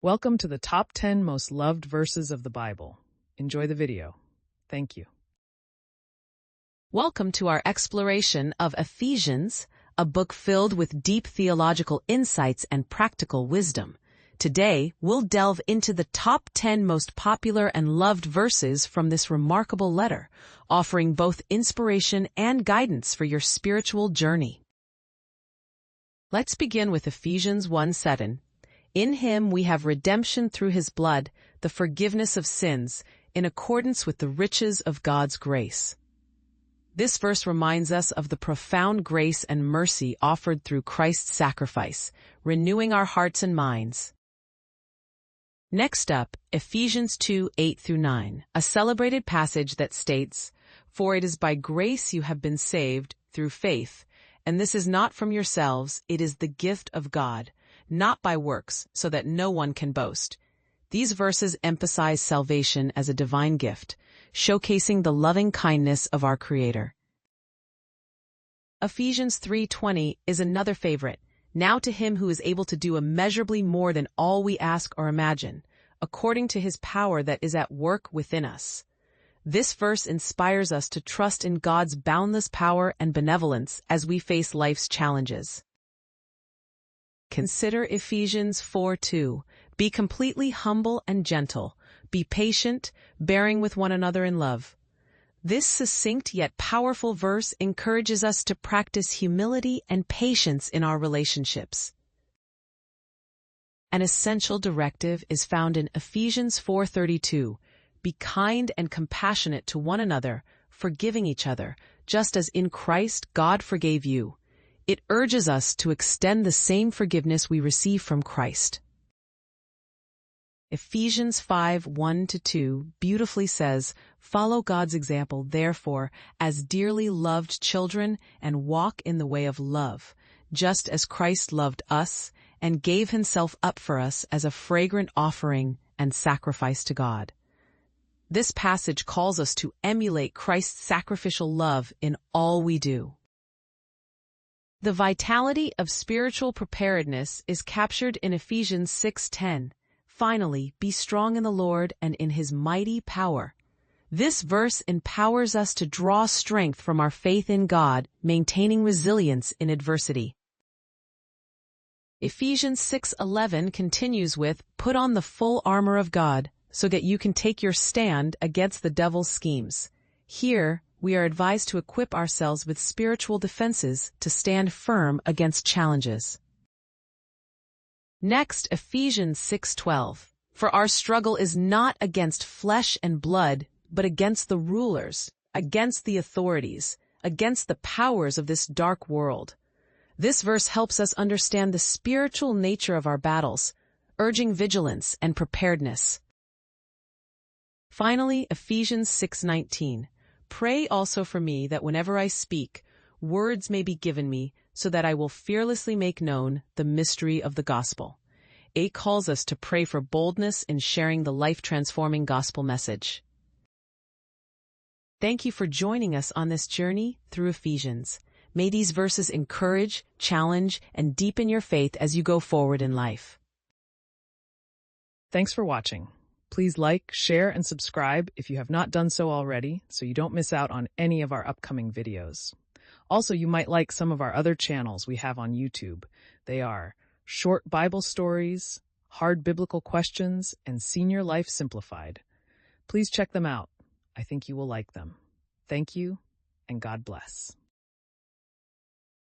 Welcome to the top 10 most loved verses of the Bible. Enjoy the video. Thank you. Welcome to our exploration of Ephesians, a book filled with deep theological insights and practical wisdom. Today, we'll delve into the top 10 most popular and loved verses from this remarkable letter, offering both inspiration and guidance for your spiritual journey. Let's begin with Ephesians 1:7. In him we have redemption through his blood, the forgiveness of sins, in accordance with the riches of God's grace. This verse reminds us of the profound grace and mercy offered through Christ's sacrifice, renewing our hearts and minds. Next up, Ephesians 2:8-9, a celebrated passage that states, "For it is by grace you have been saved, through faith, and this is not from yourselves, it is the gift of God, not by works, so that no one can boast." These verses emphasize salvation as a divine gift, showcasing the loving kindness of our Creator. Ephesians 3:20 is another favorite. Now to him who is able to do immeasurably more than all we ask or imagine, according to his power that is at work within us. This verse inspires us to trust in God's boundless power and benevolence as we face life's challenges. Consider Ephesians 4:2. Be completely humble and gentle. Be patient, bearing with one another in love. This succinct yet powerful verse encourages us to practice humility and patience in our relationships. An essential directive is found in Ephesians 4:32. Be kind and compassionate to one another, forgiving each other, just as in Christ God forgave you. It urges us to extend the same forgiveness we receive from Christ. Ephesians 5:1-2 beautifully says, "Follow God's example, therefore, as dearly loved children, and walk in the way of love, just as Christ loved us and gave himself up for us as a fragrant offering and sacrifice to God." This passage calls us to emulate Christ's sacrificial love in all we do. The vitality of spiritual preparedness is captured in Ephesians 6:10. Finally, be strong in the Lord and in his mighty power. This verse empowers us to draw strength from our faith in God, maintaining resilience in adversity. Ephesians 6:11 continues with, "Put on the full armor of God, so that you can take your stand against the devil's schemes." Here, we are advised to equip ourselves with spiritual defenses to stand firm against challenges. Next, Ephesians 6:12. "For our struggle is not against flesh and blood, but against the rulers, against the authorities, against the powers of this dark world." This verse helps us understand the spiritual nature of our battles, urging vigilance and preparedness. Finally, Ephesians 6:19. "Pray also for me that whenever I speak, words may be given me, so that I will fearlessly make known the mystery of the gospel." It calls us to pray for boldness in sharing the life-transforming gospel message. Thank you for joining us on this journey through Ephesians. May these verses encourage, challenge, and deepen your faith as you go forward in life. Thanks for watching. Please like, share, and subscribe if you have not done so already, so you don't miss out on any of our upcoming videos. Also, you might like some of our other channels we have on YouTube. They are Short Bible Stories, Hard Biblical Questions, and Senior Life Simplified. Please check them out. I think you will like them. Thank you, and God bless.